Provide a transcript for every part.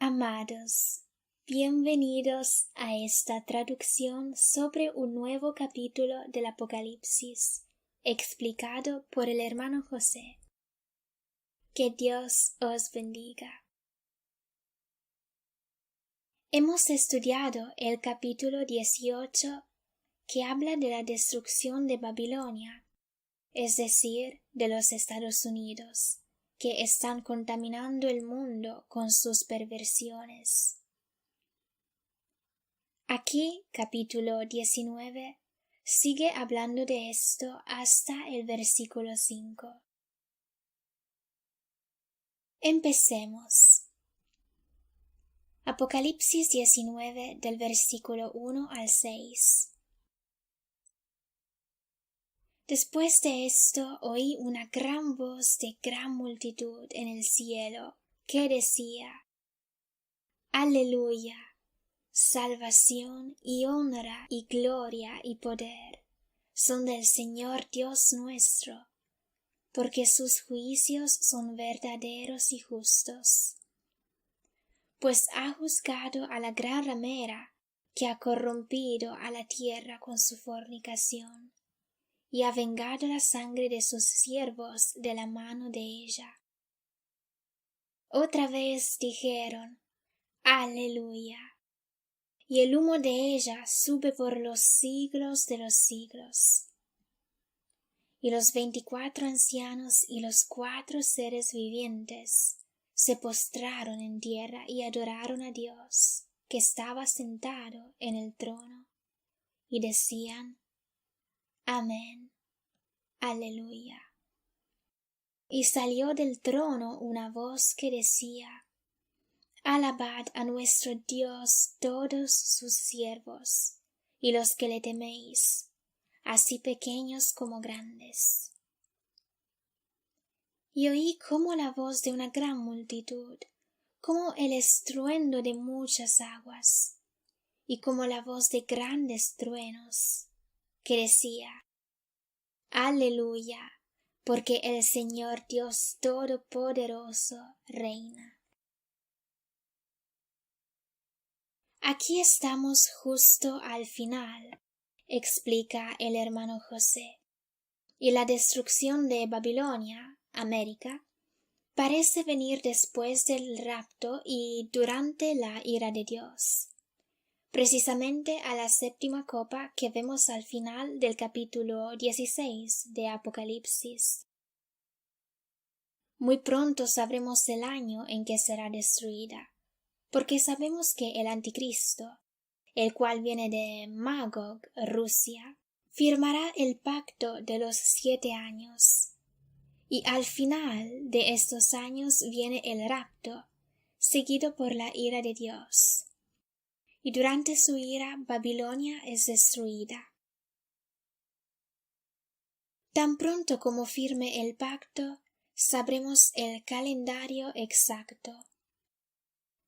Amados, bienvenidos a esta traducción sobre un nuevo capítulo del Apocalipsis, explicado por el hermano José. Que Dios os bendiga. Hemos estudiado el capítulo 18 que habla de la destrucción de Babilonia, es decir, de los Estados Unidos, que están contaminando el mundo con sus perversiones. Aquí, capítulo 19, sigue hablando de esto hasta el versículo 5. Empecemos. Apocalipsis 19 del versículo 1 al 6. Después de esto oí una gran voz de gran multitud en el cielo que decía: Aleluya, salvación y honra y gloria y poder son del Señor Dios nuestro, porque sus juicios son verdaderos y justos. Pues ha juzgado a la gran ramera que ha corrompido a la tierra con su fornicación, y ha vengado la sangre de sus siervos de la mano de ella. Otra vez dijeron: Aleluya. Y el humo de ella sube por los siglos de los siglos. Y los 24 ancianos y los 4 seres vivientes se postraron en tierra y adoraron a Dios, que estaba sentado en el trono, y decían: Amén, Aleluya. Y salió del trono una voz que decía: Alabad a nuestro Dios todos sus siervos, y los que le teméis, así pequeños como grandes. Y oí como la voz de una gran multitud, como el estruendo de muchas aguas, y como la voz de grandes truenos, que decía: Aleluya, porque el Señor Dios Todopoderoso reina. Aquí estamos justo al final, explica el hermano José, y la destrucción de Babilonia, América, parece venir después del rapto y durante la ira de Dios, precisamente a la 7ª copa que vemos al final del capítulo 16 de Apocalipsis. Muy pronto sabremos el año en que será destruida, porque sabemos que el Anticristo, el cual viene de Magog, Rusia, firmará el pacto de los 7 años. Y al final de estos años viene el rapto, seguido por la ira de Dios. Y durante su ira Babilonia es destruida. Tan pronto como firme el pacto, sabremos el calendario exacto.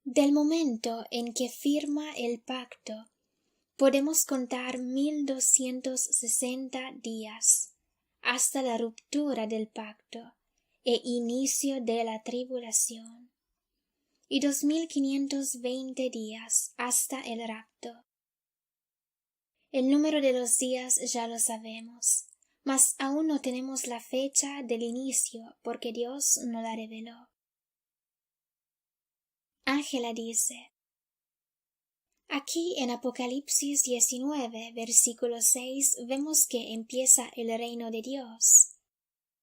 Del momento en que firma el pacto, podemos contar 1260 días, hasta la ruptura del pacto e inicio de la tribulación, y 2520 días hasta el rapto. El número de los días ya lo sabemos, mas aún no tenemos la fecha del inicio porque Dios no la reveló. Ángela dice: Aquí en Apocalipsis 19, versículo 6, vemos que empieza el reino de Dios,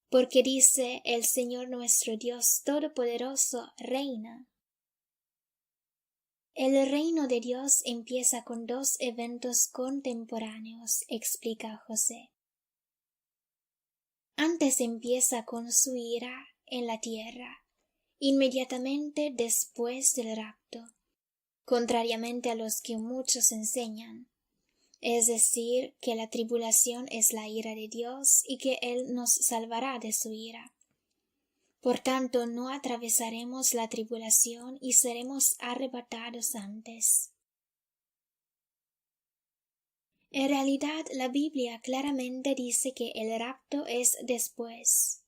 porque dice: el Señor nuestro Dios Todopoderoso reina. El reino de Dios empieza con 2 eventos contemporáneos, explica José. Antes empieza con su ira en la tierra, inmediatamente después del rapto, contrariamente a los que muchos enseñan, es decir, que la tribulación es la ira de Dios y que Él nos salvará de su ira. Por tanto, no atravesaremos la tribulación y seremos arrebatados antes. En realidad, la Biblia claramente dice que el rapto es después.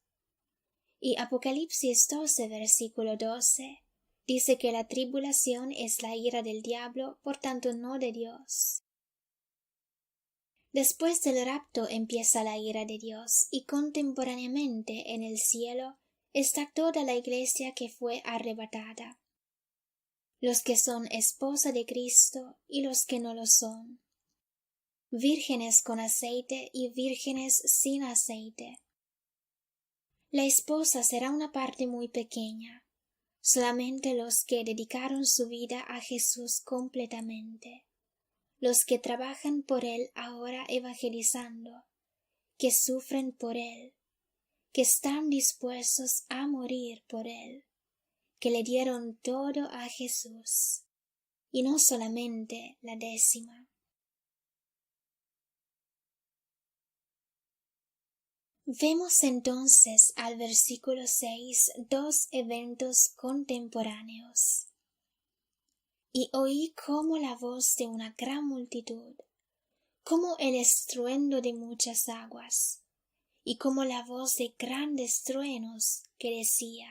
Y Apocalipsis 12, versículo 12, dice que la tribulación es la ira del diablo, por tanto no de Dios. Después del rapto empieza la ira de Dios, y contemporáneamente en el cielo está toda la iglesia que fue arrebatada, los que son esposa de Cristo y los que no lo son, vírgenes con aceite y vírgenes sin aceite. La esposa será una parte muy pequeña, solamente los que dedicaron su vida a Jesús completamente, los que trabajan por Él ahora evangelizando, que sufren por Él, que están dispuestos a morir por Él, que le dieron todo a Jesús, y no solamente la décima. Vemos entonces al versículo 6 dos eventos contemporáneos. Y oí como la voz de una gran multitud, como el estruendo de muchas aguas, y como la voz de grandes truenos que decía: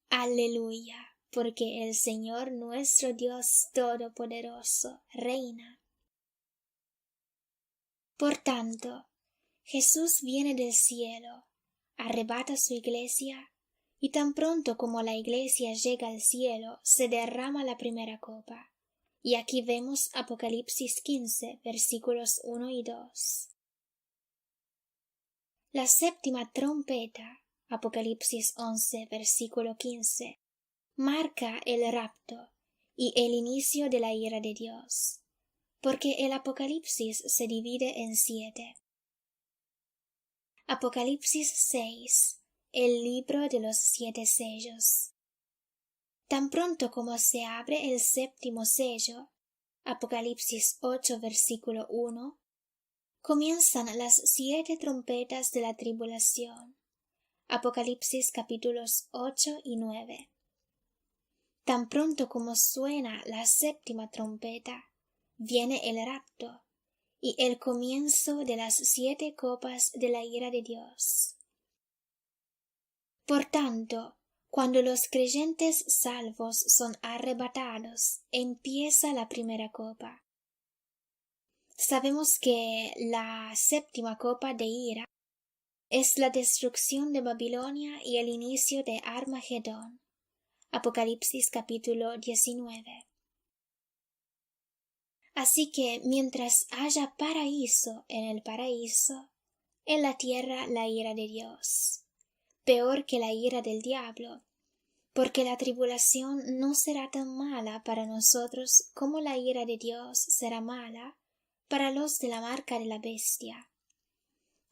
Aleluya, porque el Señor nuestro Dios Todopoderoso reina. Por tanto, Jesús viene del cielo, arrebata su iglesia, y tan pronto como la iglesia llega al cielo, se derrama la primera copa. Y aquí vemos Apocalipsis 15, versículos 1 y 2. La séptima trompeta, Apocalipsis 11, versículo 15, marca el rapto y el inicio de la ira de Dios, porque el Apocalipsis se divide en 7. Apocalipsis 6, el libro de los 7 sellos. Tan pronto como se abre el séptimo sello, Apocalipsis 8, versículo 1, comienzan las 7 trompetas de la tribulación. Apocalipsis capítulos 8 y 9. Tan pronto como suena la séptima trompeta, viene el rapto y el comienzo de las 7 copas de la ira de Dios. Por tanto, cuando los creyentes salvos son arrebatados, empieza la primera copa. Sabemos que la séptima copa de ira es la destrucción de Babilonia y el inicio de Armagedón. Apocalipsis capítulo 19. Así que mientras haya paraíso en el paraíso, en la tierra la ira de Dios, peor que la ira del diablo, porque la tribulación no será tan mala para nosotros como la ira de Dios será mala para los de la marca de la bestia,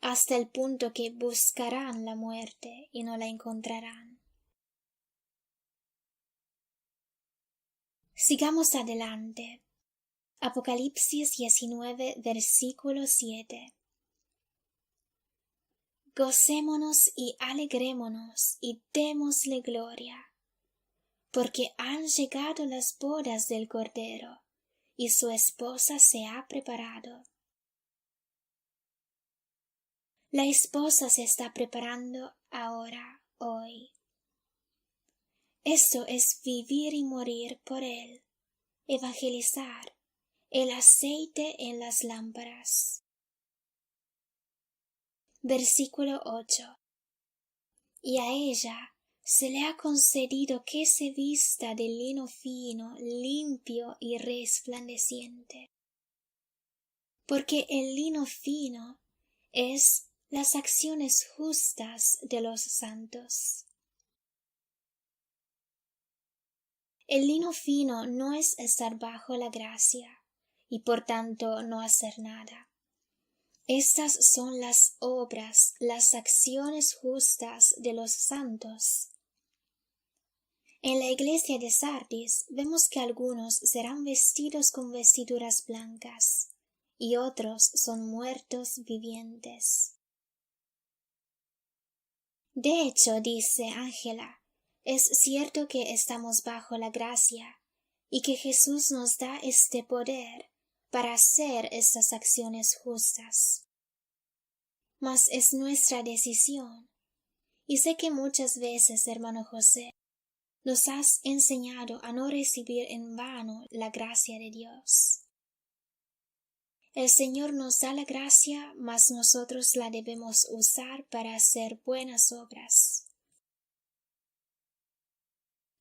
hasta el punto que buscarán la muerte y no la encontrarán. Sigamos adelante. Apocalipsis 19, versículo 7. Gocémonos y alegrémonos y démosle gloria, porque han llegado las bodas del Cordero, y su esposa se ha preparado. La esposa se está preparando ahora, hoy. Esto es vivir y morir por Él, evangelizar, el aceite en las lámparas. Versículo 8. Y a ella se le ha concedido que se vista de lino fino, limpio y resplandeciente. Porque el lino fino es las acciones justas de los santos. El lino fino no es estar bajo la gracia, y por tanto no hacer nada. Estas son las obras, las acciones justas de los santos. En la iglesia de Sardis vemos que algunos serán vestidos con vestiduras blancas, y otros son muertos vivientes. De hecho, dice Ángela, es cierto que estamos bajo la gracia, y que Jesús nos da este poder para hacer estas acciones justas. Mas es nuestra decisión, y sé que muchas veces, hermano José, nos has enseñado a no recibir en vano la gracia de Dios. El Señor nos da la gracia, mas nosotros la debemos usar para hacer buenas obras.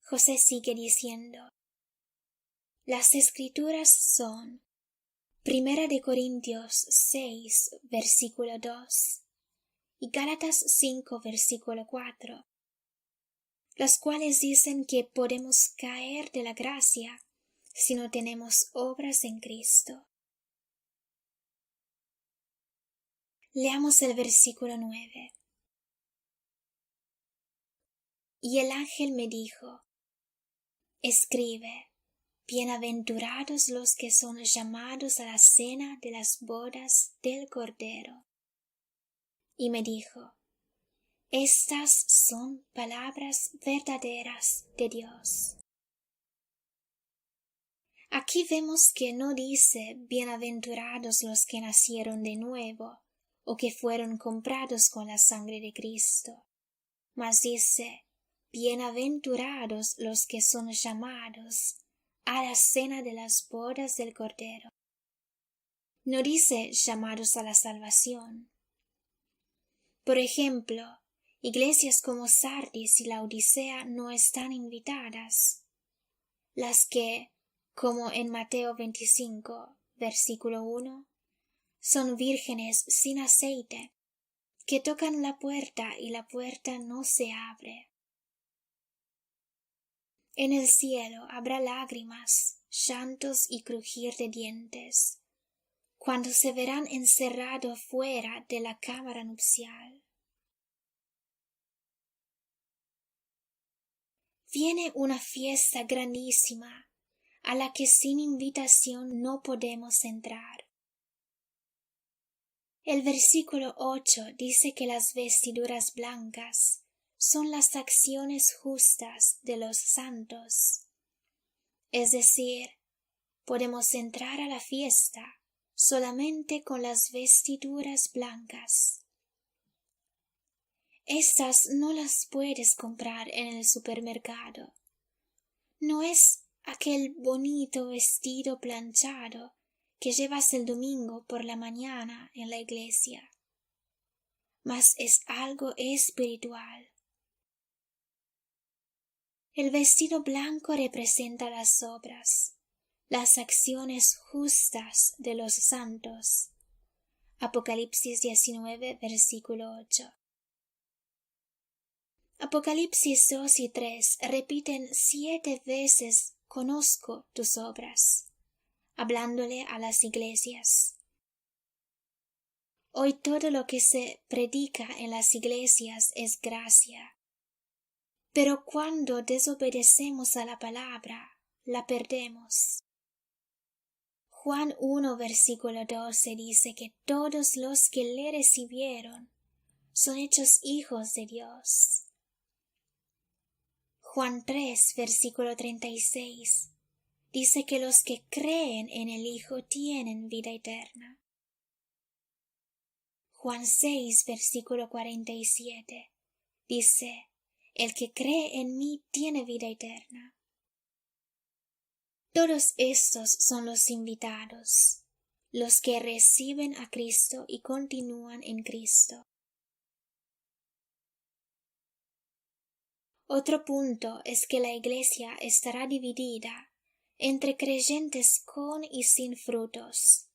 José sigue diciendo: las Escrituras son 1 de Corintios 6, versículo 2 y Gálatas 5, versículo 4, las cuales dicen que podemos caer de la gracia si no tenemos obras en Cristo. Leamos el versículo 9. Y el ángel me dijo: escribe, bienaventurados los que son llamados a la cena de las bodas del Cordero. Y me dijo: estas son palabras verdaderas de Dios. Aquí vemos que no dice bienaventurados los que nacieron de nuevo o que fueron comprados con la sangre de Cristo, mas dice bienaventurados los que son llamados a la cena de las bodas del Cordero. No dice llamados a la salvación. Por ejemplo, iglesias como Sardis y Laodicea no están invitadas. Las que, como en Mateo 25, versículo 1, son vírgenes sin aceite, que tocan la puerta y la puerta no se abre. En el cielo habrá lágrimas, llantos y crujir de dientes, cuando se verán encerrados fuera de la cámara nupcial. Viene una fiesta grandísima, a la que sin invitación no podemos entrar. El versículo 8 dice que las vestiduras blancas son las acciones justas de los santos. Es decir, podemos entrar a la fiesta solamente con las vestiduras blancas. Estas no las puedes comprar en el supermercado. No es aquel bonito vestido planchado que llevas el domingo por la mañana en la iglesia, mas es algo espiritual. El vestido blanco representa las obras, las acciones justas de los santos. Apocalipsis 19, versículo 8. Apocalipsis 2 y 3 repiten 7 veces conozco tus obras, hablándole a las iglesias. Hoy todo lo que se predica en las iglesias es gracia. Pero cuando desobedecemos a la palabra, la perdemos. Juan 1, versículo 12 dice que todos los que le recibieron son hechos hijos de Dios. Juan 3, versículo 36 dice que los que creen en el Hijo tienen vida eterna. Juan 6, versículo 47 dice: el que cree en mí tiene vida eterna. Todos estos son los invitados, los que reciben a Cristo y continúan en Cristo. Otro punto es que la iglesia estará dividida entre creyentes con y sin frutos,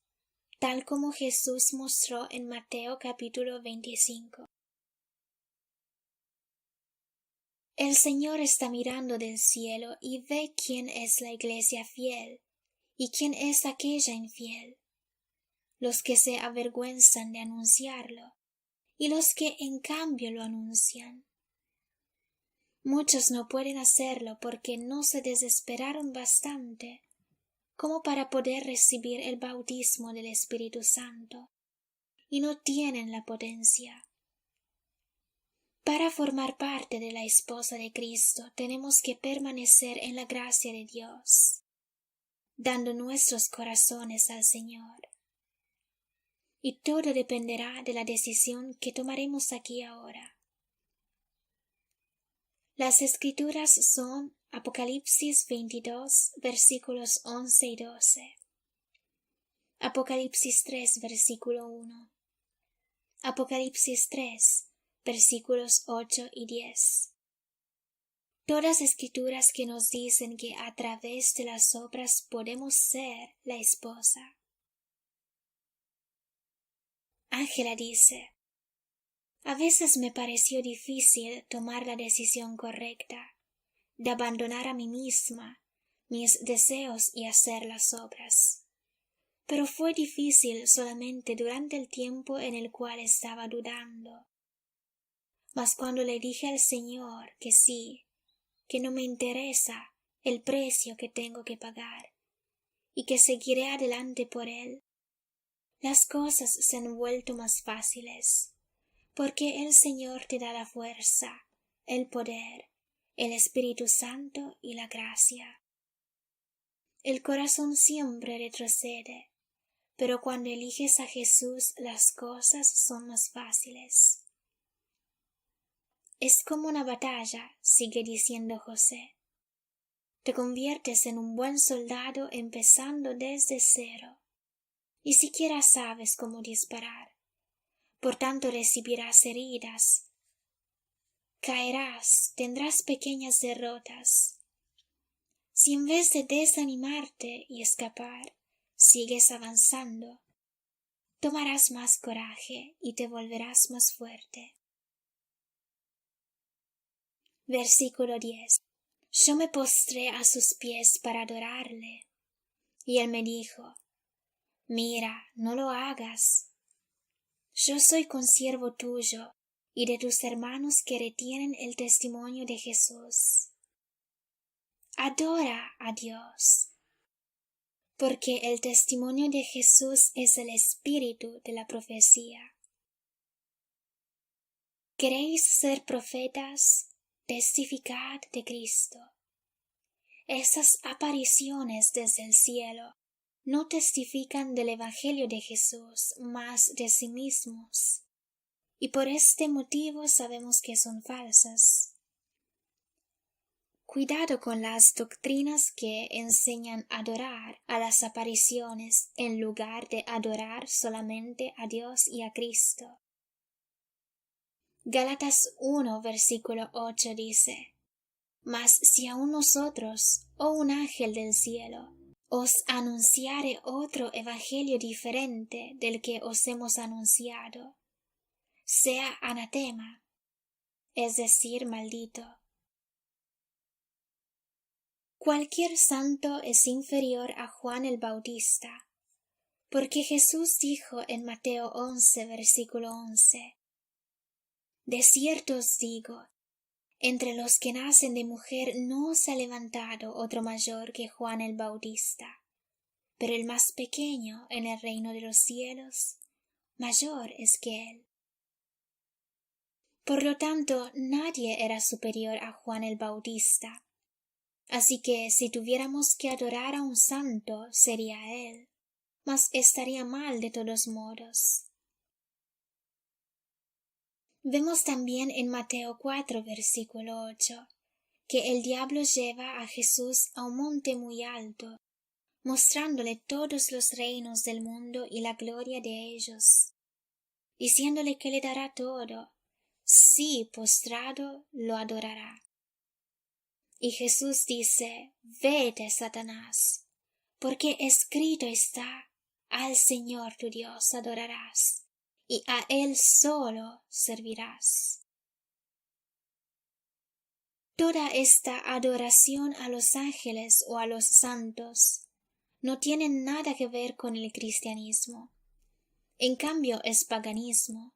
tal como Jesús mostró en Mateo capítulo 25. El Señor está mirando del cielo y ve quién es la iglesia fiel y quién es aquella infiel, los que se avergüenzan de anunciarlo y los que en cambio lo anuncian. Muchos no pueden hacerlo porque no se desesperaron bastante como para poder recibir el bautismo del Espíritu Santo y no tienen la potencia. Para formar parte de la esposa de Cristo tenemos que permanecer en la gracia de Dios, dando nuestros corazones al Señor. Y todo dependerá de la decisión que tomaremos aquí ahora. Las Escrituras son Apocalipsis 22, versículos 11 y 12. Apocalipsis 3, versículo 1. Apocalipsis 3, versículos 8 y 10. Todas escrituras que nos dicen que a través de las obras podemos ser la esposa. Ángela dice: a veces me pareció difícil tomar la decisión correcta de abandonar a mí misma, mis deseos y hacer las obras. Pero fue difícil solamente durante el tiempo en el cual estaba dudando. Mas cuando le dije al Señor que sí, que no me interesa el precio que tengo que pagar, y que seguiré adelante por él, las cosas se han vuelto más fáciles, porque el Señor te da la fuerza, el poder, el Espíritu Santo y la gracia. El corazón siempre retrocede, pero cuando eliges a Jesús las cosas son más fáciles. Es como una batalla, sigue diciendo José. Te conviertes en un buen soldado empezando desde cero. Ni siquiera sabes cómo disparar. Por tanto recibirás heridas. Caerás, tendrás pequeñas derrotas. Si en vez de desanimarte y escapar, sigues avanzando, tomarás más coraje y te volverás más fuerte. Versículo 10. Yo me postré a sus pies para adorarle. Y él me dijo: mira, no lo hagas. Yo soy consiervo tuyo y de tus hermanos que retienen el testimonio de Jesús. Adora a Dios, porque el testimonio de Jesús es el espíritu de la profecía. ¿Queréis ser profetas? Testificad de Cristo. Esas apariciones desde el cielo no testifican del Evangelio de Jesús, mas de sí mismos, y por este motivo sabemos que son falsas. Cuidado con las doctrinas que enseñan a adorar a las apariciones en lugar de adorar solamente a Dios y a Cristo. Gálatas 1, versículo 8 dice: mas si aun nosotros, oh un ángel del cielo, os anunciare otro evangelio diferente del que os hemos anunciado, sea anatema, es decir, maldito. Cualquier santo es inferior a Juan el Bautista, porque Jesús dijo en Mateo 11, versículo 11: de cierto os digo, entre los que nacen de mujer no se ha levantado otro mayor que Juan el Bautista, pero el más pequeño en el reino de los cielos mayor es que él. Por lo tanto, nadie era superior a Juan el Bautista. Así que si tuviéramos que adorar a un santo, sería él, mas estaría mal de todos modos. Vemos también en Mateo 4, versículo 8, que el diablo lleva a Jesús a un monte muy alto, mostrándole todos los reinos del mundo y la gloria de ellos, diciéndole que le dará todo, si postrado lo adorará. Y Jesús dice: vete, Satanás, porque escrito está: al Señor tu Dios adorarás, y a él solo servirás. Toda esta adoración a los ángeles o a los santos no tiene nada que ver con el cristianismo. En cambio es paganismo,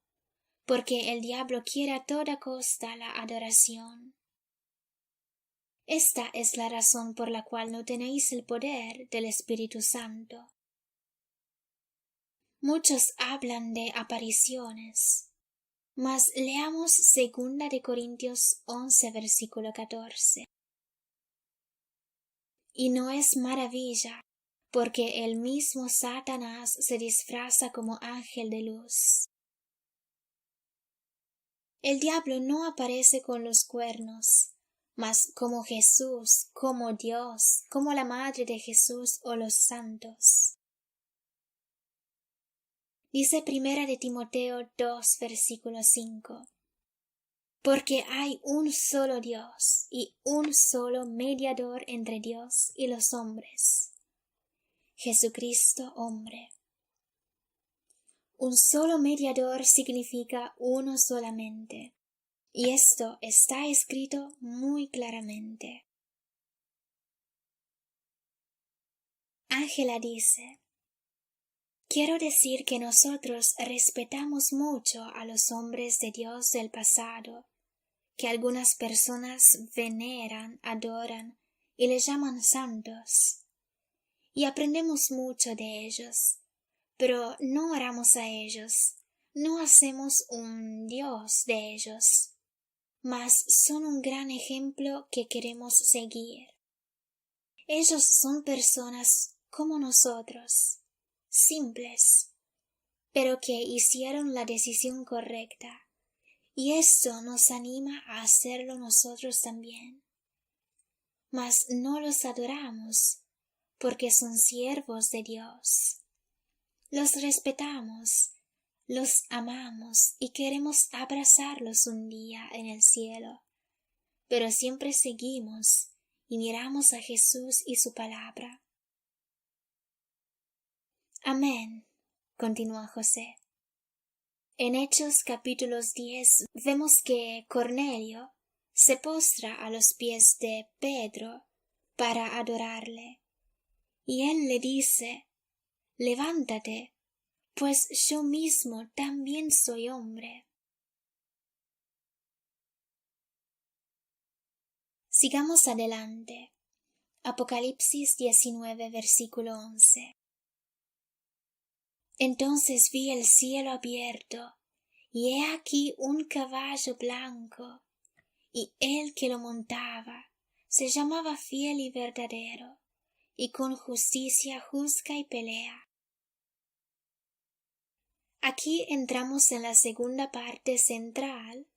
porque el diablo quiere a toda costa la adoración. Esta es la razón por la cual no tenéis el poder del Espíritu Santo. Muchos hablan de apariciones, mas leamos 2 de Corintios 11, versículo 14. Y no es maravilla, porque el mismo Satanás se disfraza como ángel de luz. El diablo no aparece con los cuernos, mas como Jesús, como Dios, como la Madre de Jesús o los santos. Dice Primera de Timoteo 2, versículo 5. Porque hay un solo Dios y un solo mediador entre Dios y los hombres, Jesucristo hombre. Un solo mediador significa uno solamente, y esto está escrito muy claramente. Ángela dice: quiero decir que nosotros respetamos mucho a los hombres de Dios del pasado, que algunas personas veneran, adoran y les llaman santos, y aprendemos mucho de ellos, pero no oramos a ellos, no hacemos un Dios de ellos, mas son un gran ejemplo que queremos seguir. Ellos son personas como nosotros, simples, pero que hicieron la decisión correcta, y esto nos anima a hacerlo nosotros también. Mas no los adoramos, porque son siervos de Dios. Los respetamos, los amamos y queremos abrazarlos un día en el cielo, pero siempre seguimos y miramos a Jesús y su palabra. Amén, continúa José. En Hechos capítulos 10 vemos que Cornelio se postra a los pies de Pedro para adorarle, y él le dice: levántate, pues yo mismo también soy hombre. Sigamos adelante. Apocalipsis 19, versículo 11. Entonces vi el cielo abierto, y he aquí un caballo blanco, y el que lo montaba se llamaba Fiel y Verdadero, y con justicia juzga y pelea. Aquí entramos en la segunda parte central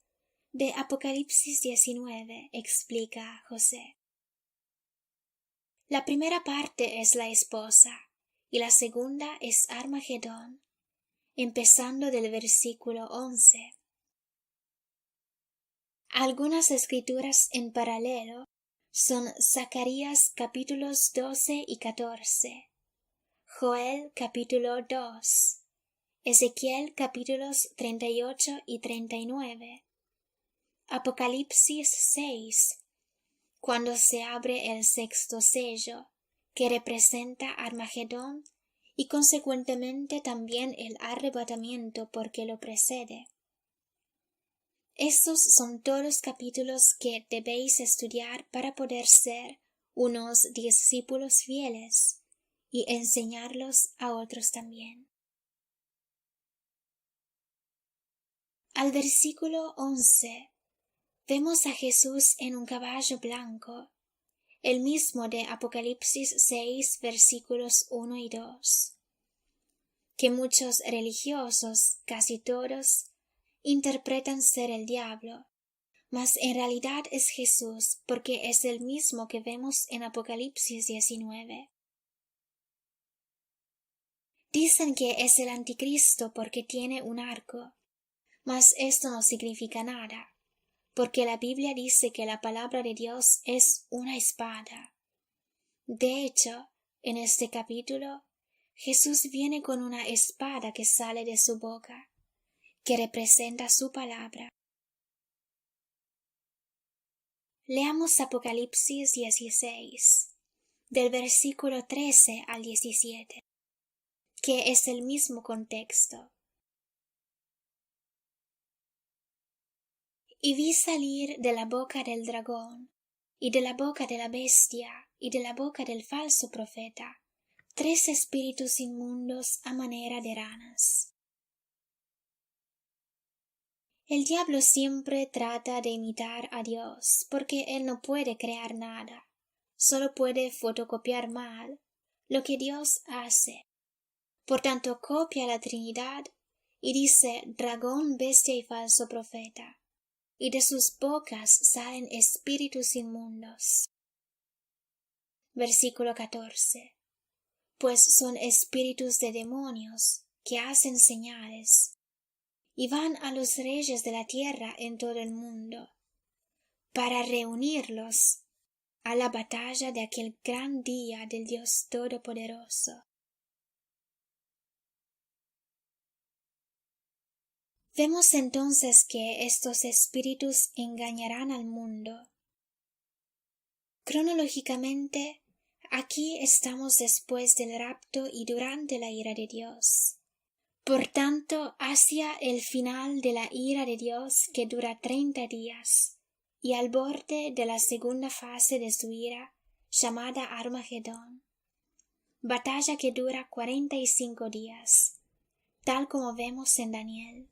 de Apocalipsis 19, explica José. La primera parte es la esposa, y la segunda es Armagedón, empezando del versículo 11. Algunas escrituras en paralelo son Zacarías capítulos 12 y 14, Joel capítulo 2, Ezequiel capítulos 38 y 39, Apocalipsis 6, cuando se abre el sexto sello, que representa Armagedón y consecuentemente también el arrebatamiento porque lo precede. Estos son todos capítulos que debéis estudiar para poder ser unos discípulos fieles y enseñarlos a otros también. Al versículo 11 vemos a Jesús en un caballo blanco, el mismo de Apocalipsis 6 versículos 1 y 2, que muchos religiosos, casi todos, interpretan ser el diablo, mas en realidad es Jesús, porque es el mismo que vemos en Apocalipsis 19. Dicen que es el anticristo porque tiene un arco, mas esto no significa nada, porque la Biblia dice que la palabra de Dios es una espada. De hecho, en este capítulo, Jesús viene con una espada que sale de su boca, que representa su palabra. Leamos Apocalipsis 16, del versículo 13 al 17, que es el mismo contexto. Y vi salir de la boca del dragón, y de la boca de la bestia, y de la boca del falso profeta, 3 espíritus inmundos a manera de ranas. El diablo siempre trata de imitar a Dios, porque él no puede crear nada, solo puede fotocopiar mal lo que Dios hace. Por tanto, copia la Trinidad y dice dragón, bestia y falso profeta. y de sus bocas salen espíritus inmundos. Versículo 14. Pues son espíritus de demonios que hacen señales, y van a los reyes de la tierra en todo el mundo, para reunirlos a la batalla de aquel gran día del Dios Todopoderoso. Vemos entonces que estos espíritus engañarán al mundo. Cronológicamente, aquí estamos después del rapto y durante la ira de Dios. Por tanto, hacia el final de la ira de Dios, que dura 30 días, y al borde de la segunda fase de su ira, llamada Armagedón, batalla que dura 45 días, tal como vemos en Daniel.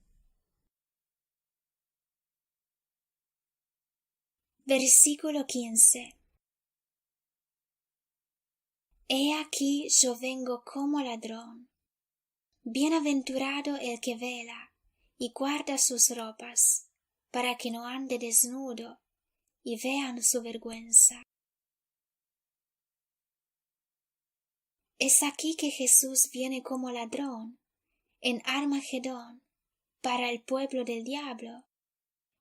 Versículo 15. He aquí yo vengo como ladrón. Bienaventurado el que vela y guarda sus ropas, para que no ande desnudo y vean su vergüenza. Es aquí que Jesús viene como ladrón, en Armagedón, para el pueblo del diablo,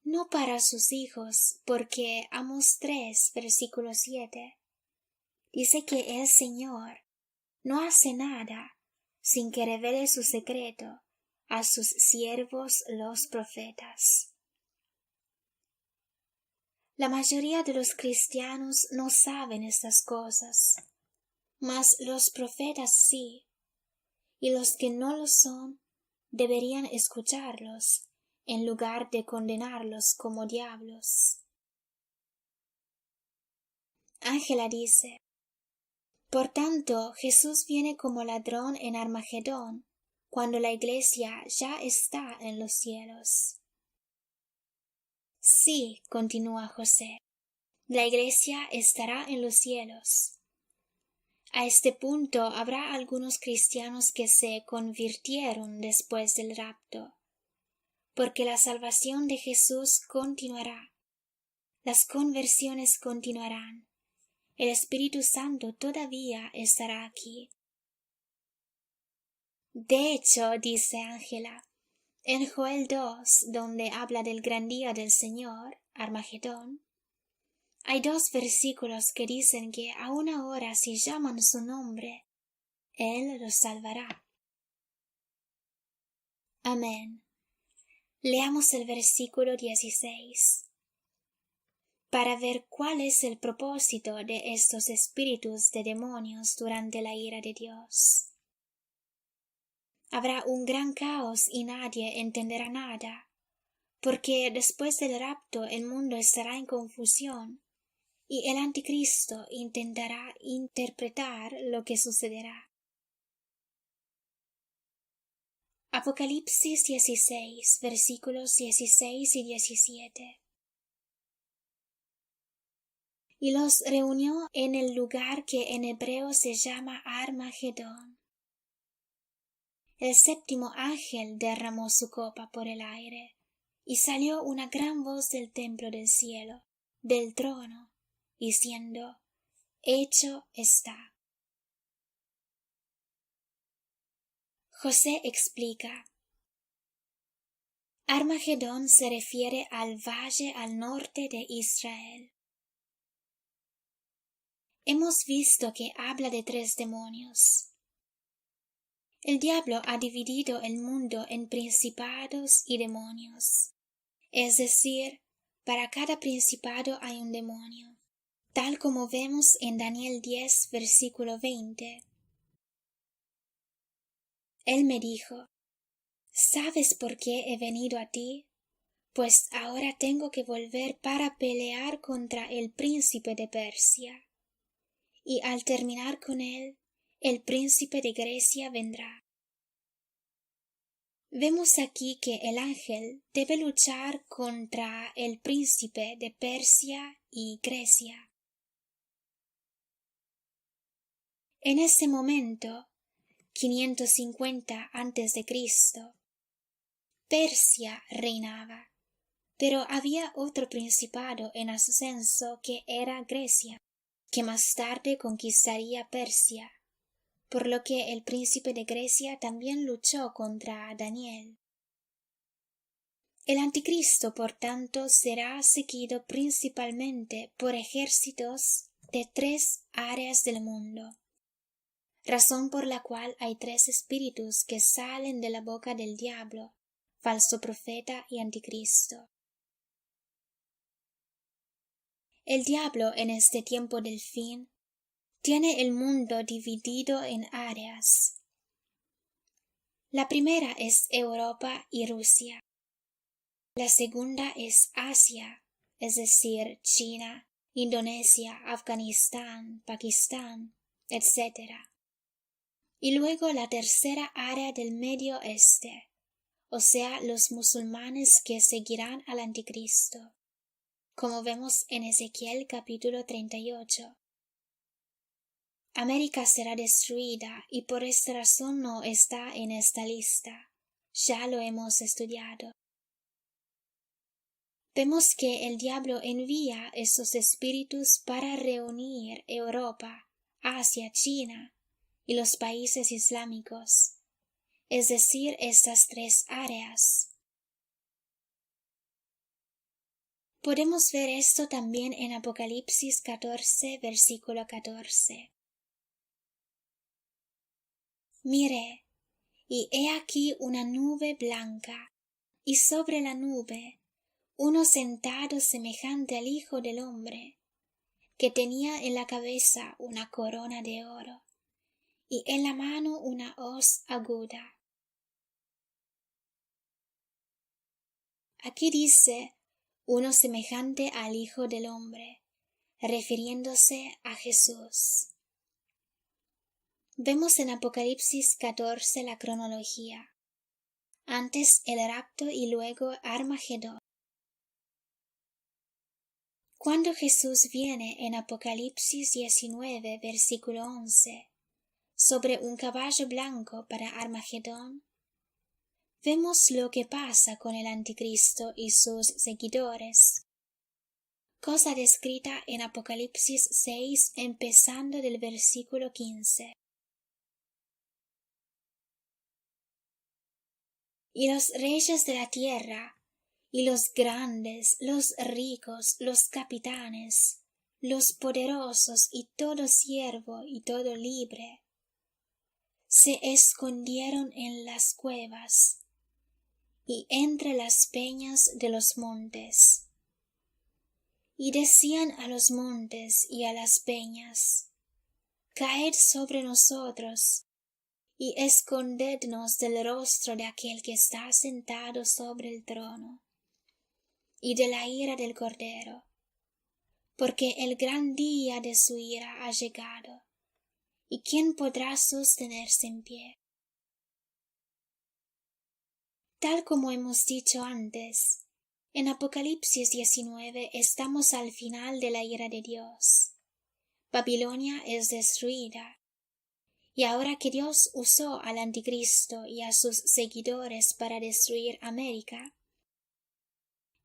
no para sus hijos, porque Amos 3, versículo 7, dice que el Señor no hace nada sin que revele su secreto a sus siervos los profetas. La mayoría de los cristianos no saben estas cosas, mas los profetas sí, y los que no lo son deberían escucharlos en lugar de condenarlos como diablos. Ángela dice: por tanto, Jesús viene como ladrón en Armagedón, cuando la Iglesia ya está en los cielos. Sí, continúa José, la Iglesia estará en los cielos. A este punto habrá algunos cristianos que se convirtieron después del rapto, porque la salvación de Jesús continuará. Las conversiones continuarán. El Espíritu Santo todavía estará aquí. De hecho, dice Ángela, en Joel 2, donde habla del gran día del Señor, Armagedón, hay 2 versículos que dicen que aun ahora si llaman su nombre, Él los salvará. Amén. Leamos el versículo 16. Para ver cuál es el propósito de estos espíritus de demonios durante la ira de Dios. Habrá un gran caos y nadie entenderá nada, porque después del rapto el mundo estará en confusión, y el anticristo intentará interpretar lo que sucederá. Apocalipsis 16, versículos 16 y 17. Y los reunió en el lugar que en hebreo se llama Armagedón. El 7º ángel derramó su copa por el aire, y salió una gran voz del templo del cielo, del trono, diciendo: hecho está. José explica: Armagedón se refiere al valle al norte de Israel. Hemos visto que habla de 3 demonios. El diablo ha dividido el mundo en principados y demonios, es decir, para cada principado hay un demonio, tal como vemos en Daniel 10, versículo 20. Él me dijo: ¿sabes por qué he venido a ti? Pues ahora tengo que volver para pelear contra el príncipe de Persia, y al terminar con él, el príncipe de Grecia vendrá. Vemos aquí que el ángel debe luchar contra el príncipe de Persia y Grecia. En ese momento, 550 a.C., Persia reinaba, Pero había otro principado en ascenso que era Grecia, que más tarde conquistaría Persia, por lo que el príncipe de Grecia también luchó contra Daniel. El anticristo, por tanto, será seguido principalmente por ejércitos de 3 áreas del mundo, razón por la cual hay 3 espíritus que salen de la boca del diablo, falso profeta y anticristo. El diablo en este tiempo del fin tiene el mundo dividido en áreas. La primera es Europa y Rusia. La segunda es Asia, es decir, China, Indonesia, Afganistán, Pakistán, etc. Y luego la tercera área del Medio Oeste, o sea, los musulmanes que seguirán al anticristo, como vemos en Ezequiel capítulo 38. América será destruida y por esta razón no está en esta lista. Ya lo hemos estudiado. Vemos que el diablo envía esos espíritus para reunir Europa, Asia, China y los países islámicos, es decir, estas 3 áreas. Podemos ver esto también en Apocalipsis 14, versículo 14. Miré, y he aquí una nube blanca, y sobre la nube uno sentado semejante al Hijo del Hombre, que tenía en la cabeza una corona de oro, y en la mano una hoz aguda. Aquí dice uno semejante al Hijo del Hombre, refiriéndose a Jesús. Vemos en Apocalipsis 14 la cronología. Antes el rapto y luego Armagedón. Cuando Jesús viene en Apocalipsis 19, versículo 11, sobre un caballo blanco para Armagedón, vemos lo que pasa con el anticristo y sus seguidores, cosa descrita en Apocalipsis 6, empezando del versículo 15. Y los reyes de la tierra, y los grandes, los ricos, los capitanes, los poderosos y todo siervo y todo libre, se escondieron en las cuevas y entre las peñas de los montes, y decían a los montes y a las peñas: Caed sobre nosotros, y escondednos del rostro de aquel que está sentado sobre el trono, y de la ira del Cordero, porque el gran día de su ira ha llegado, y ¿quién podrá sostenerse en pie? Tal como hemos dicho antes, en Apocalipsis 19 estamos al final de la ira de Dios. Babilonia es destruida, y ahora que Dios usó al anticristo y a sus seguidores para destruir América,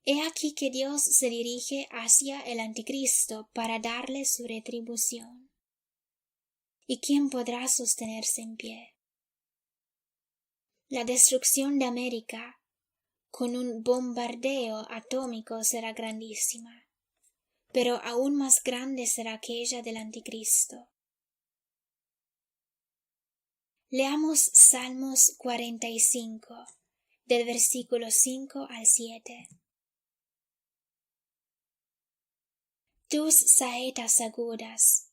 he aquí que Dios se dirige hacia el anticristo para darle su retribución. ¿Y quién podrá sostenerse en pie? La destrucción de América con un bombardeo atómico será grandísima, pero aún más grande será aquella del anticristo. Leamos Salmos 45, del versículo 5 al 7. Tus saetas agudas,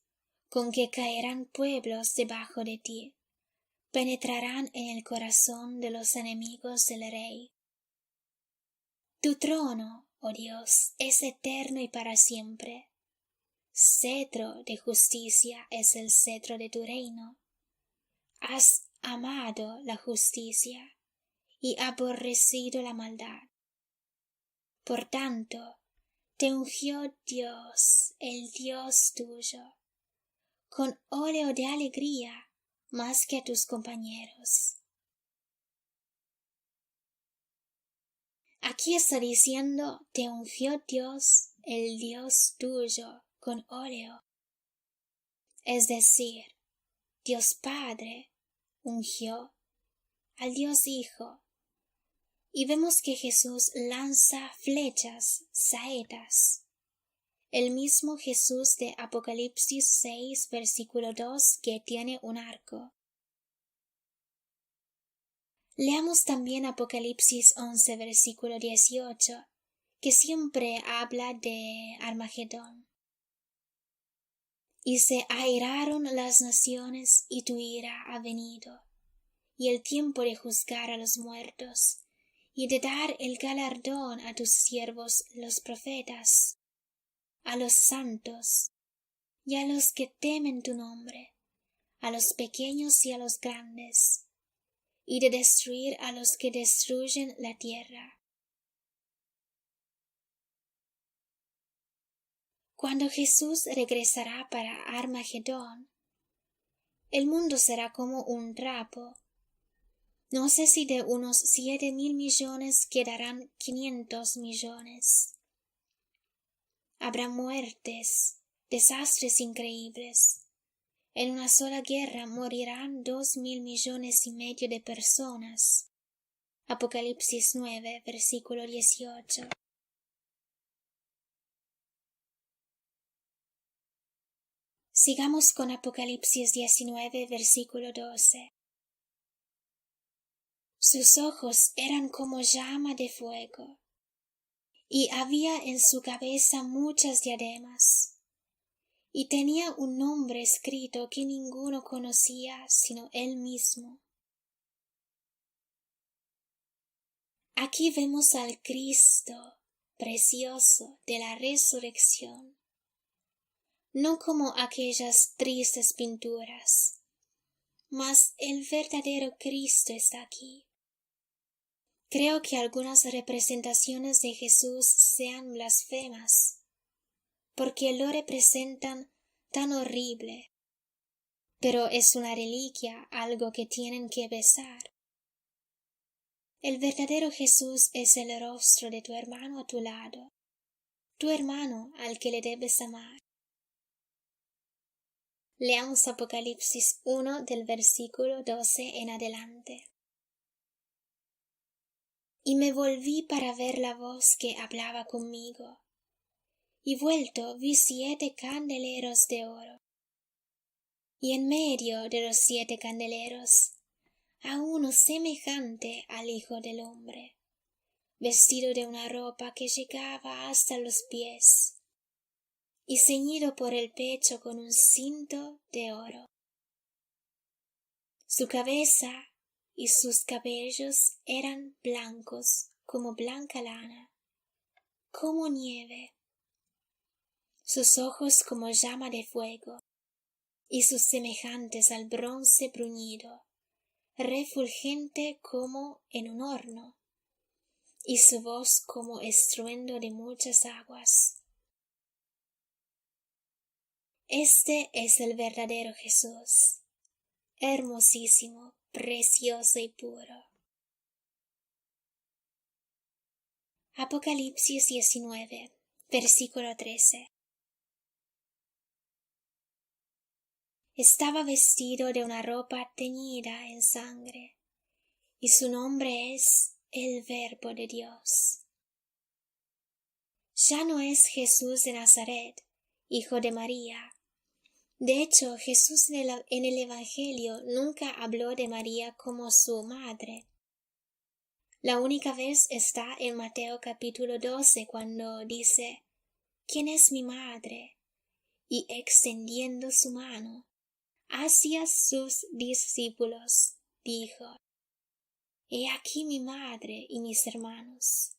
con que caerán pueblos debajo de ti, penetrarán en el corazón de los enemigos del Rey. Tu trono, oh Dios, es eterno y para siempre. Cetro de justicia es el cetro de tu reino. Has amado la justicia y aborrecido la maldad. Por tanto, te ungió Dios, el Dios tuyo, con óleo de alegría más que a tus compañeros. Aquí está diciendo, te ungió Dios, el Dios tuyo, con óleo. Es decir, Dios Padre ungió al Dios Hijo. Y vemos que Jesús lanza flechas, saetas. El mismo Jesús de Apocalipsis 6, versículo 2, que tiene un arco. Leamos también Apocalipsis 11, versículo 18, que siempre habla de Armagedón. Y se airaron las naciones, y tu ira ha venido, y el tiempo de juzgar a los muertos, y de dar el galardón a tus siervos los profetas, a los santos, y a los que temen tu nombre, a los pequeños y a los grandes, y de destruir a los que destruyen la tierra. Cuando Jesús regresará para Armagedón, el mundo será como un trapo. No sé si de unos 7.000 millones quedarán 500 millones. Habrá muertes, desastres increíbles. En una sola guerra morirán 2.000 millones y medio de personas. Apocalipsis 9, versículo 18. Sigamos con Apocalipsis 19, versículo 12. Sus ojos eran como llama de fuego, y había en su cabeza muchas diademas, y tenía un nombre escrito que ninguno conocía sino él mismo. Aquí vemos al Cristo precioso de la resurrección, no como aquellas tristes pinturas, mas el verdadero Cristo está aquí. Creo que algunas representaciones de Jesús sean blasfemas, porque lo representan tan horrible, pero es una reliquia, algo que tienen que besar. El verdadero Jesús es el rostro de tu hermano a tu lado, tu hermano al que le debes amar. Leamos Apocalipsis 1 del versículo 12 en adelante. Y me volví para ver la voz que hablaba conmigo, y vuelto vi 7 candeleros de oro, y en medio de los 7 candeleros a uno semejante al Hijo del Hombre, vestido de una ropa que llegaba hasta los pies, y ceñido por el pecho con un cinto de oro. Su cabeza y sus cabellos eran blancos como blanca lana, como nieve, sus ojos como llama de fuego, y sus semejantes al bronce bruñido, refulgente como en un horno, y su voz como estruendo de muchas aguas. Este es el verdadero Jesús, hermosísimo, precioso y puro. Apocalipsis 19, versículo 13. Estaba vestido de una ropa teñida en sangre, y su nombre es el Verbo de Dios. Ya no es Jesús de Nazaret, hijo de María. De hecho, Jesús en el Evangelio nunca habló de María como su madre. La única vez está en Mateo capítulo 12 cuando dice, ¿quién es mi madre? Y extendiendo su mano hacia sus discípulos, dijo, he aquí mi madre y mis hermanos.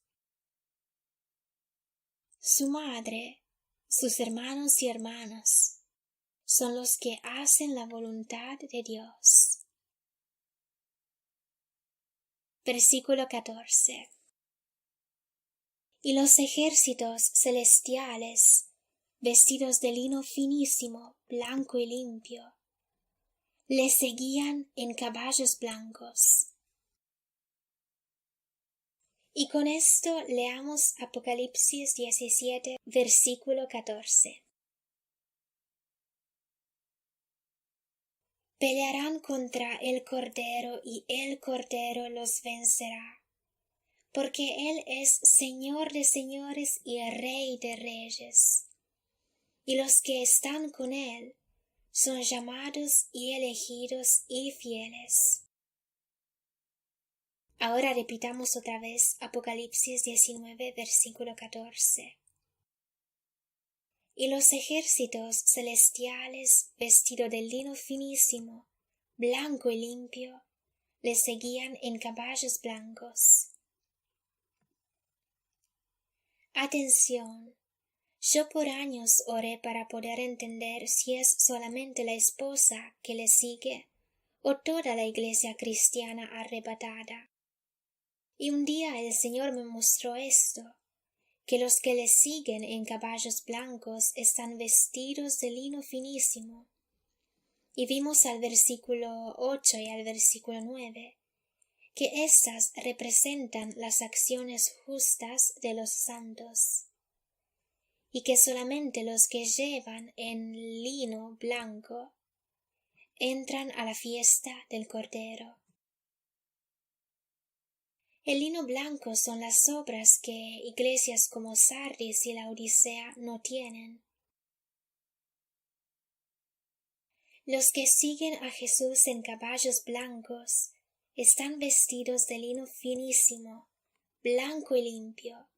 Su madre, sus hermanos y hermanas, son los que hacen la voluntad de Dios. Versículo 14. Y los ejércitos celestiales, vestidos de lino finísimo, blanco y limpio, le seguían en caballos blancos. Y con esto leamos Apocalipsis 17, versículo 14. Pelearán contra el Cordero y el Cordero los vencerá, porque Él es Señor de señores y Rey de reyes. Y los que están con Él son llamados y elegidos y fieles. Ahora repitamos otra vez Apocalipsis 19, versículo 14. Y los ejércitos celestiales, vestidos de lino finísimo, blanco y limpio, le seguían en caballos blancos. Atención. Yo por años oré para poder entender si es solamente la esposa que le sigue o toda la iglesia cristiana arrebatada. Y un día el Señor me mostró esto, que los que le siguen en caballos blancos están vestidos de lino finísimo. Y vimos al versículo 8 y al versículo 9, que éstas representan las acciones justas de los santos, y que solamente los que llevan en lino blanco entran a la fiesta del Cordero. El lino blanco son las obras que iglesias como Sardis y la Odisea no tienen. Los que siguen a Jesús en caballos blancos están vestidos de lino finísimo, blanco y limpio.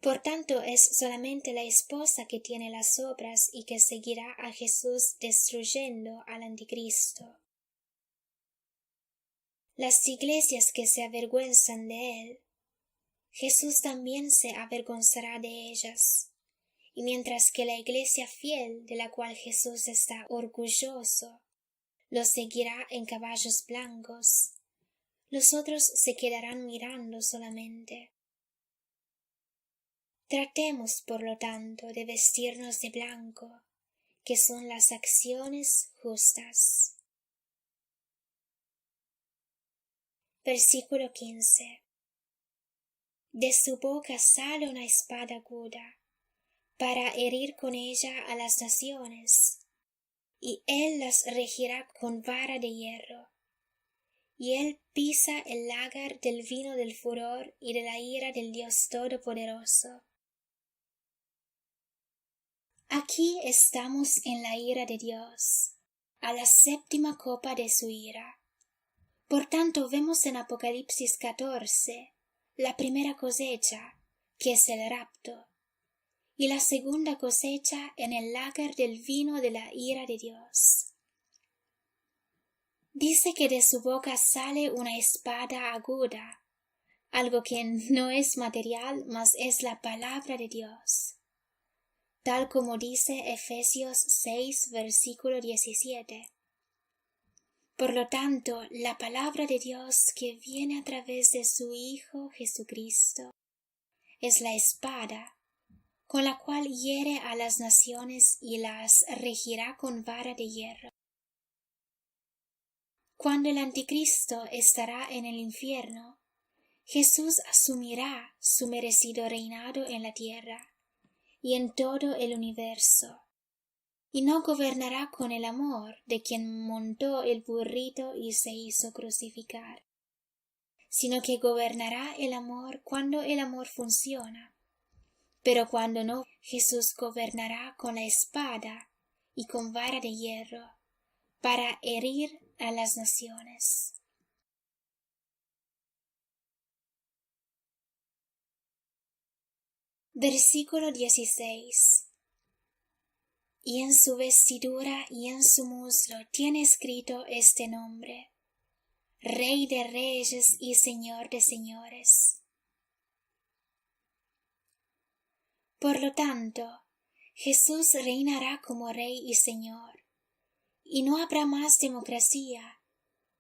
Por tanto, es solamente la esposa que tiene las obras y que seguirá a Jesús destruyendo al anticristo. Las iglesias que se avergüenzan de él, Jesús también se avergonzará de ellas. Y mientras que la iglesia fiel de la cual Jesús está orgulloso, lo seguirá en caballos blancos, los otros se quedarán mirando solamente. Tratemos, por lo tanto, de vestirnos de blanco, que son las acciones justas. Versículo 15. De su boca sale una espada aguda, para herir con ella a las naciones, y él las regirá con vara de hierro. Y él pisa el lagar del vino del furor y de la ira del Dios Todopoderoso. Aquí estamos en la ira de Dios, a la séptima copa de su ira. Por tanto, vemos en Apocalipsis 14 la primera cosecha, que es el rapto, y la segunda cosecha en el lagar del vino de la ira de Dios. Dice que de su boca sale una espada aguda, algo que no es material, mas es la palabra de Dios, tal como dice Efesios 6, versículo 17. Por lo tanto, la palabra de Dios que viene a través de su Hijo Jesucristo es la espada, con la cual hiere a las naciones y las regirá con vara de hierro. Cuando el anticristo estará en el infierno, Jesús asumirá su merecido reinado en la tierra y en todo el universo, y no gobernará con el amor de quien montó el burrito y se hizo crucificar, sino que gobernará el amor cuando el amor funciona. Pero cuando no, Jesús gobernará con la espada y con vara de hierro para herir a las naciones. Versículo 16. Y en su vestidura y en su muslo tiene escrito este nombre: Rey de reyes y Señor de señores. Por lo tanto, Jesús reinará como Rey y Señor, y no habrá más democracia,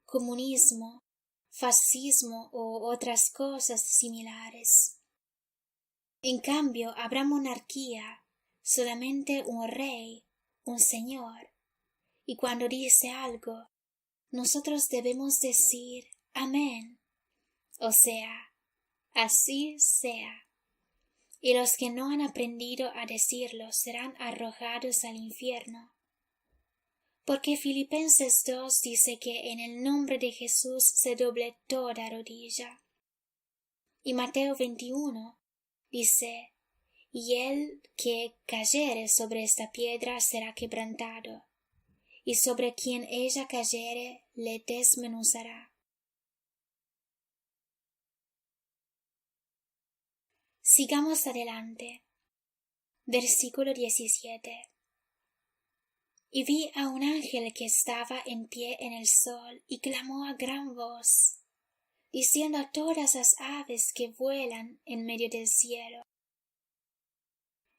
comunismo, fascismo u otras cosas similares. En cambio, habrá monarquía, solamente un rey, un señor, y cuando dice algo, nosotros debemos decir amén, o sea, así sea. Y los que no han aprendido a decirlo serán arrojados al infierno. Porque Filipenses 2 dice que en el nombre de Jesús se doble toda rodilla. Y Mateo 21 dice, y el que cayere sobre esta piedra será quebrantado, y sobre quien ella cayere le desmenuzará. Sigamos adelante. Versículo 17. Y vi a un ángel que estaba en pie en el sol y clamó a gran voz, diciendo a todas las aves que vuelan en medio del cielo: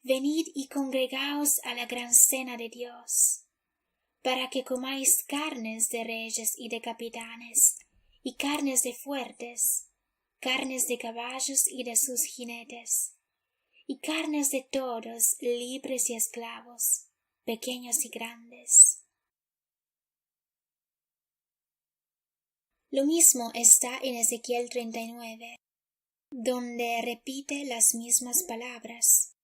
Venid y congregaos a la gran cena de Dios, para que comáis carnes de reyes y de capitanes, y carnes de fuertes, carnes de caballos y de sus jinetes, y carnes de todos, libres y esclavos, pequeños y grandes. Lo mismo está en Ezequiel 39, donde repite las mismas palabras,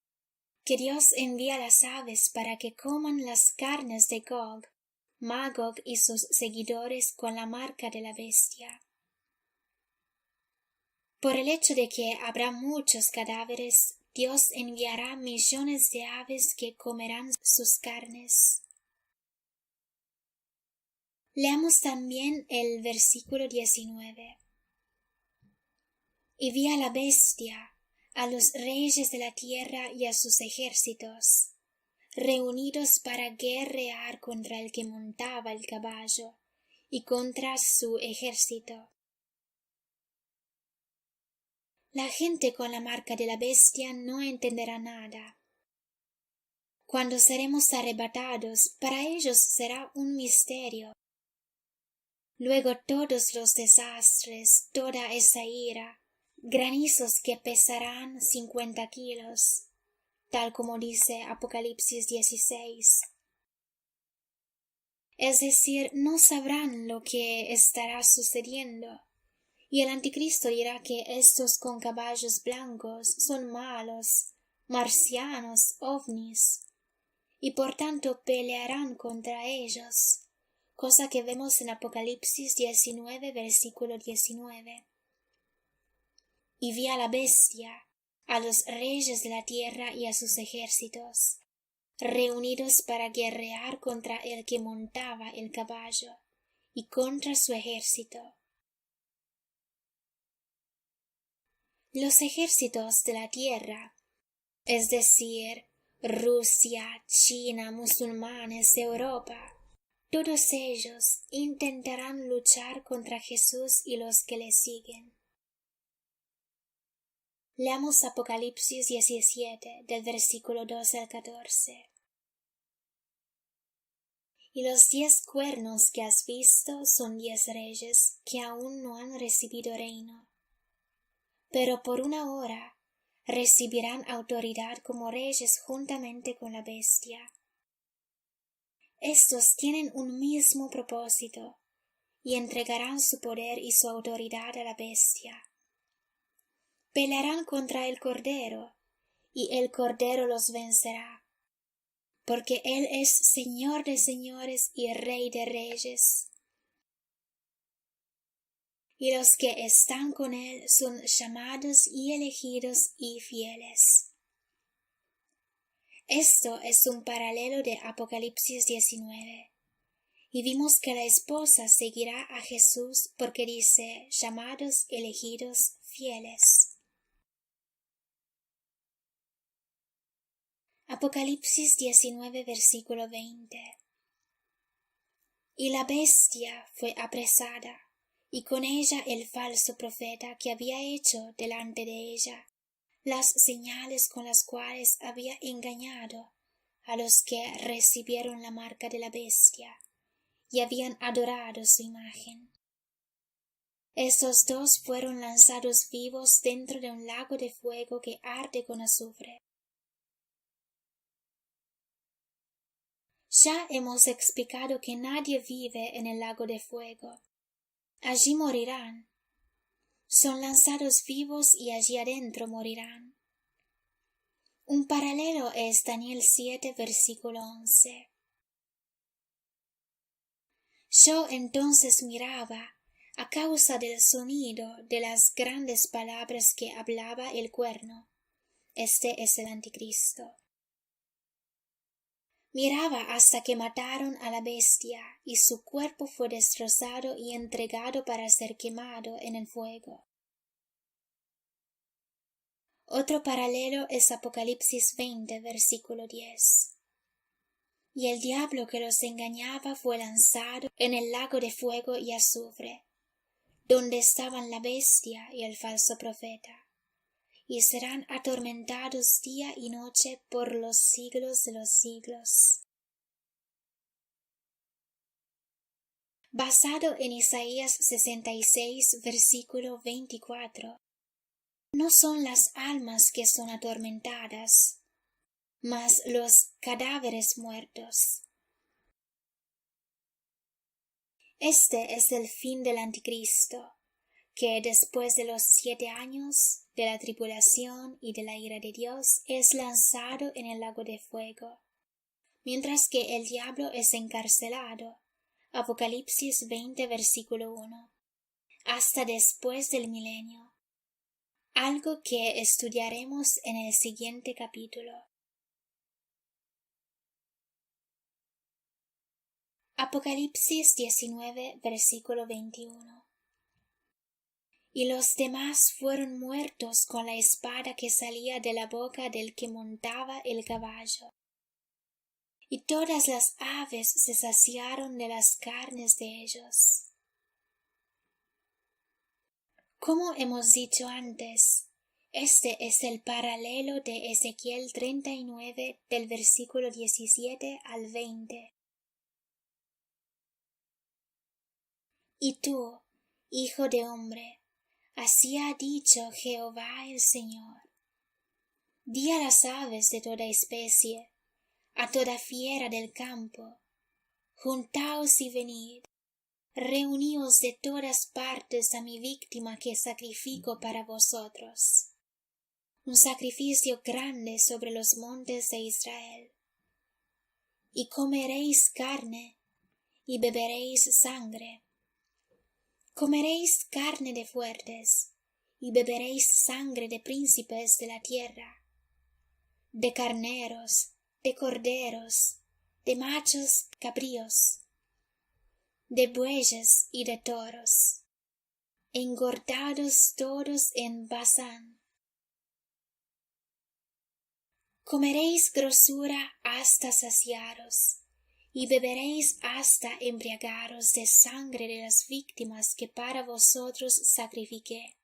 que Dios envía las aves para que coman las carnes de Gog, Magog y sus seguidores con la marca de la bestia. Por el hecho de que habrá muchos cadáveres, Dios enviará millones de aves que comerán sus carnes. Leamos también el versículo 19. Y vi a la bestia, a los reyes de la tierra y a sus ejércitos, reunidos para guerrear contra el que montaba el caballo y contra su ejército. La gente con la marca de la bestia no entenderá nada. Cuando seremos arrebatados, para ellos será un misterio. Luego todos los desastres, toda esa ira, granizos que pesarán 50 kilos, tal como dice Apocalipsis 16. Es decir, no sabrán lo que estará sucediendo. Y el anticristo dirá que estos con caballos blancos son malos, marcianos, ovnis, y por tanto pelearán contra ellos, cosa que vemos en Apocalipsis 19, versículo 19. Y vi a la bestia, a los reyes de la tierra y a sus ejércitos, reunidos para guerrear contra el que montaba el caballo, y contra su ejército. Los ejércitos de la tierra, es decir, Rusia, China, musulmanes, Europa, todos ellos intentarán luchar contra Jesús y los que le siguen. Leamos Apocalipsis 17, del versículo 12 al 14. Y los 10 cuernos que has visto son 10 reyes que aún no han recibido reino, pero por una hora recibirán autoridad como reyes juntamente con la bestia. Estos tienen un mismo propósito, y entregarán su poder y su autoridad a la bestia. Pelearán contra el Cordero, y el Cordero los vencerá, porque Él es Señor de señores y Rey de reyes. Y los que están con Él son llamados y elegidos y fieles. Esto es un paralelo de Apocalipsis 19. Y vimos que la esposa seguirá a Jesús porque dice llamados, elegidos, fieles. Apocalipsis 19, versículo 20. Y la bestia fue apresada, y con ella el falso profeta que había hecho delante de ella las señales con las cuales había engañado a los que recibieron la marca de la bestia y habían adorado su imagen. Estos dos fueron lanzados vivos dentro de un lago de fuego que arde con azufre. Ya hemos explicado que nadie vive en el lago de fuego. Allí morirán. son lanzados vivos y allí adentro morirán. Un paralelo es Daniel 7, versículo 11. Yo entonces miraba, a causa del sonido de las grandes palabras que hablaba el cuerno. Este es el anticristo. Miraba hasta que mataron a la bestia, y su cuerpo fue destrozado y entregado para ser quemado en el fuego. Otro paralelo es Apocalipsis 20, versículo 10. Y el diablo que los engañaba fue lanzado en el lago de fuego y azufre, donde estaban la bestia y el falso profeta, y serán atormentados día y noche por los siglos de los siglos. Basado en Isaías 66, versículo 24. No son las almas que son atormentadas, mas los cadáveres muertos. Este es el fin del anticristo, que después de los 7 años de la tribulación y de la ira de Dios es lanzado en el lago de fuego, mientras que el diablo es encarcelado. Apocalipsis 20, versículo 1. Hasta después del milenio. Algo que estudiaremos en el siguiente capítulo. Apocalipsis 19, versículo 21. Y los demás fueron muertos con la espada que salía de la boca del que montaba el caballo. Y todas las aves se saciaron de las carnes de ellos. Como hemos dicho antes, este es el paralelo de Ezequiel 39 del versículo 17 al 20. Y tú, hijo de hombre, así ha dicho Jehová el Señor. Di a las aves de toda especie, a toda fiera del campo, juntaos y venid, reuníos de todas partes a mi víctima que sacrifico para vosotros, un sacrificio grande sobre los montes de Israel. Y comeréis carne, y beberéis sangre. Comeréis carne de fuertes, y beberéis sangre de príncipes de la tierra, de carneros, de corderos, de machos cabríos, de bueyes y de toros, engordados todos en Basán. Comeréis grosura hasta saciaros, y beberéis hasta embriagaros de sangre de las víctimas que para vosotros sacrifiqué.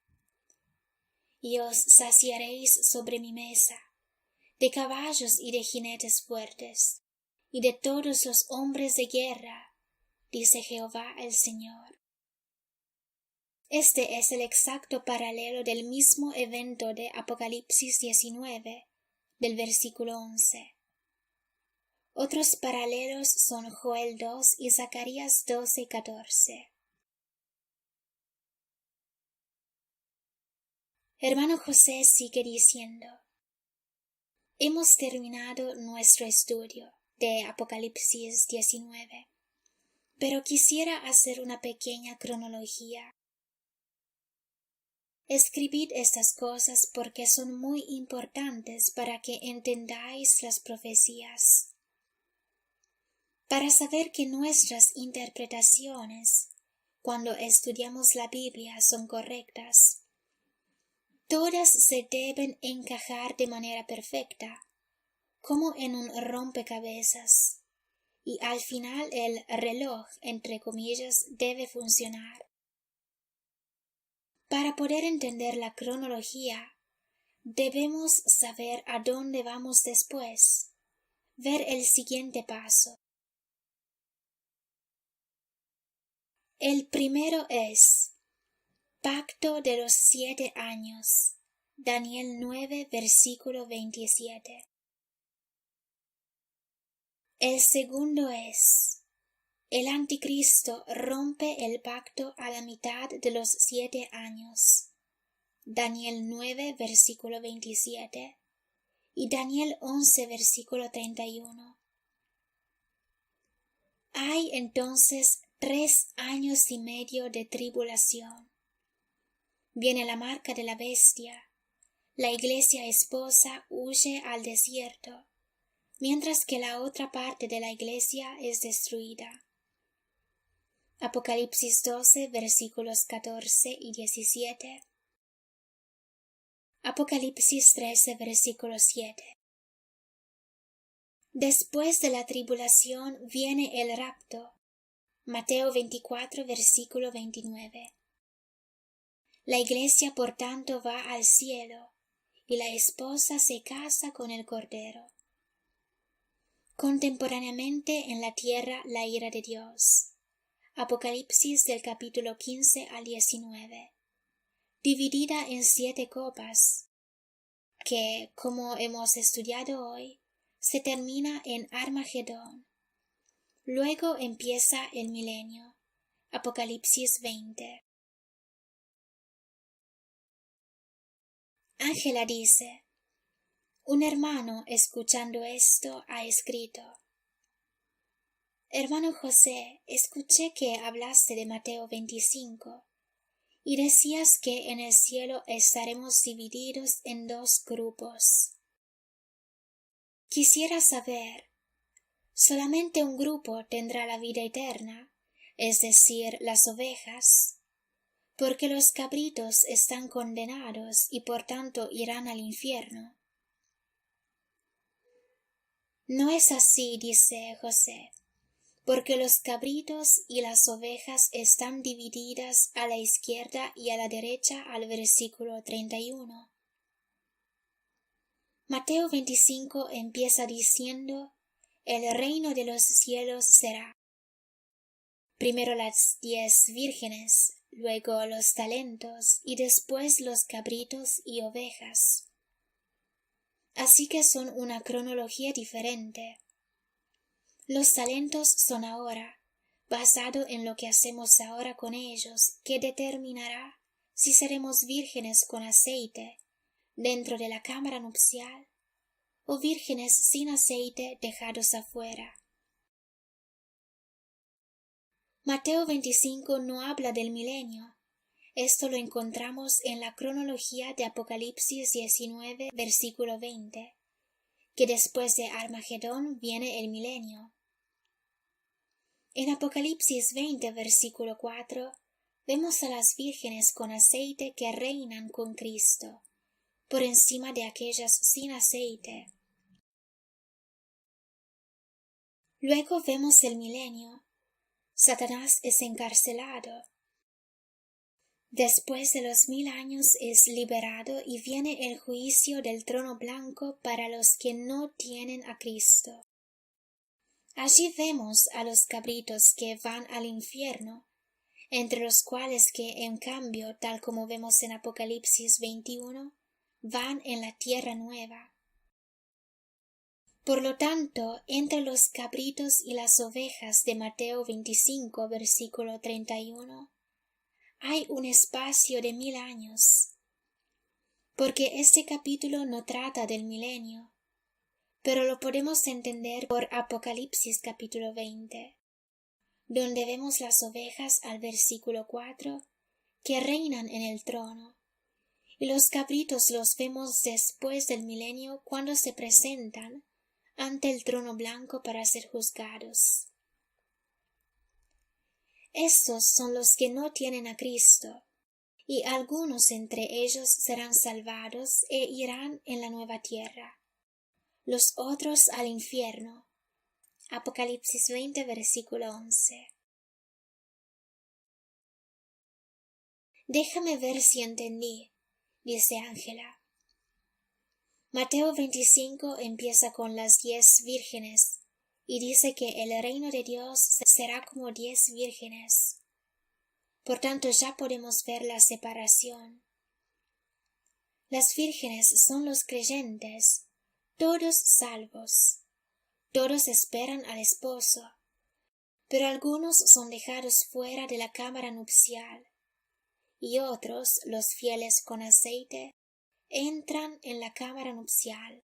Y os saciaréis sobre mi mesa, de caballos y de jinetes fuertes, y de todos los hombres de guerra, dice Jehová el Señor. Este es el exacto paralelo del mismo evento de Apocalipsis 19, del versículo 11. Otros paralelos son Joel 2 y Zacarías 12, 14. Hermano José sigue diciendo: hemos terminado nuestro estudio de Apocalipsis 19, pero quisiera hacer una pequeña cronología. Escribid estas cosas porque son muy importantes para que entendáis las profecías, para saber que nuestras interpretaciones, cuando estudiamos la Biblia, son correctas. Todas se deben encajar de manera perfecta, como en un rompecabezas, y al final el reloj, entre comillas, debe funcionar. Para poder entender la cronología, debemos saber a dónde vamos después, ver el siguiente paso. El primero es Pacto de los 7 años, Daniel 9, versículo 27. El segundo es el anticristo rompe el pacto a la mitad de los 7 años, Daniel 9, versículo 27, y Daniel 11, versículo 31. Hay entonces 3 años y medio de tribulación. Viene la marca de la bestia. La iglesia esposa huye al desierto, mientras que la otra parte de la iglesia es destruida. Apocalipsis 12, versículos 14 y 17. Apocalipsis 13, versículo 7. Después de la tribulación viene el rapto. Mateo 24, versículo 29. La iglesia, por tanto, va al cielo, y la esposa se casa con el Cordero. Contemporáneamente en la tierra la ira de Dios. Apocalipsis del capítulo 15 al 19. Dividida en 7 copas, que, como hemos estudiado hoy, se termina en Armagedón. Luego empieza el milenio. Apocalipsis 20. Ángela dice: un hermano, escuchando esto, ha escrito: Hermano José, escuché que hablaste de Mateo 25, y decías que en el cielo estaremos divididos en 2 grupos. Quisiera saber, ¿solamente un grupo tendrá la vida eterna, es decir, las ovejas? Porque los cabritos están condenados y por tanto irán al infierno. No es así, dice José, porque los cabritos y las ovejas están divididas a la izquierda y a la derecha al versículo 31. Mateo 25 empieza diciendo: el reino de los cielos será primero las 10 vírgenes, luego los talentos y después los cabritos y ovejas. Así que son una cronología diferente. Los talentos son ahora, basado en lo que hacemos ahora con ellos, que determinará si seremos vírgenes con aceite dentro de la cámara nupcial o vírgenes sin aceite dejados afuera. Mateo 25 no habla del milenio. Esto lo encontramos en la cronología de Apocalipsis 19, versículo 20, que después de Armagedón viene el milenio. En Apocalipsis 20, versículo 4, vemos a las vírgenes con aceite que reinan con Cristo, por encima de aquellas sin aceite. Luego vemos el milenio. Satanás es encarcelado. Después de los 1000 años es liberado y viene el juicio del trono blanco para los que no tienen a Cristo. Allí vemos a los cabritos que van al infierno, entre los cuales que, en cambio, tal como vemos en Apocalipsis 21, van en la tierra nueva. Por lo tanto, entre los cabritos y las ovejas de Mateo 25, versículo 31, hay un espacio de 1000 años, porque este capítulo no trata del milenio, pero lo podemos entender por Apocalipsis capítulo 20, donde vemos las ovejas al versículo 4 que reinan en el trono, y los cabritos los vemos después del milenio cuando se presentan ante el trono blanco para ser juzgados. Estos son los que no tienen a Cristo, y algunos entre ellos serán salvados e irán en la nueva tierra, los otros al infierno. Apocalipsis 20, versículo 11. Déjame ver si entendí, dice Ángela. Mateo 25 empieza con las 10 vírgenes y dice que el reino de Dios será como 10 vírgenes. Por tanto, ya podemos ver la separación. Las vírgenes son los creyentes, todos salvos. Todos esperan al esposo, pero algunos son dejados fuera de la cámara nupcial, y otros, los fieles con aceite, entran en la cámara nupcial.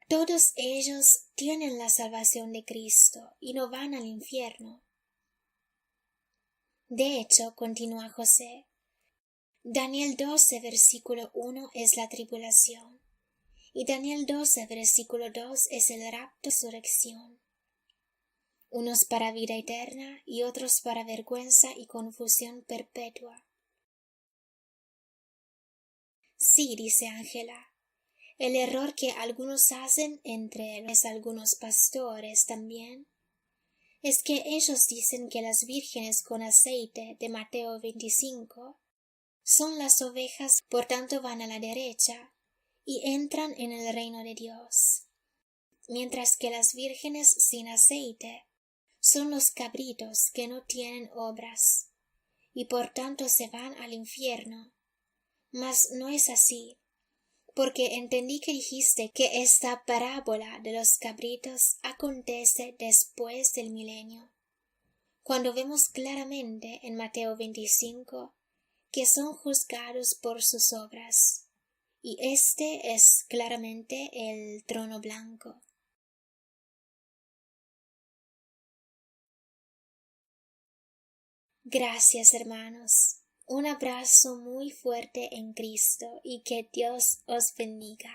Todos ellos tienen la salvación de Cristo y no van al infierno. De hecho, continúa José, Daniel 12, versículo 1 es la tribulación, y Daniel 12, versículo 2 es el rapto y resurrección. Unos para vida eterna y otros para vergüenza y confusión perpetua. Sí, dice Ángela, el error que algunos hacen, entre algunos pastores también, es que ellos dicen que las vírgenes con aceite de Mateo 25 son las ovejas, por tanto van a la derecha y entran en el reino de Dios, mientras que las vírgenes sin aceite son los cabritos que no tienen obras y por tanto se van al infierno. Mas no es así, porque entendí que dijiste que esta parábola de los cabritos acontece después del milenio, cuando vemos claramente en Mateo 25 que son juzgados por sus obras, y este es claramente el trono blanco. Gracias, hermanos. Un abrazo muy fuerte en Cristo y que Dios os bendiga.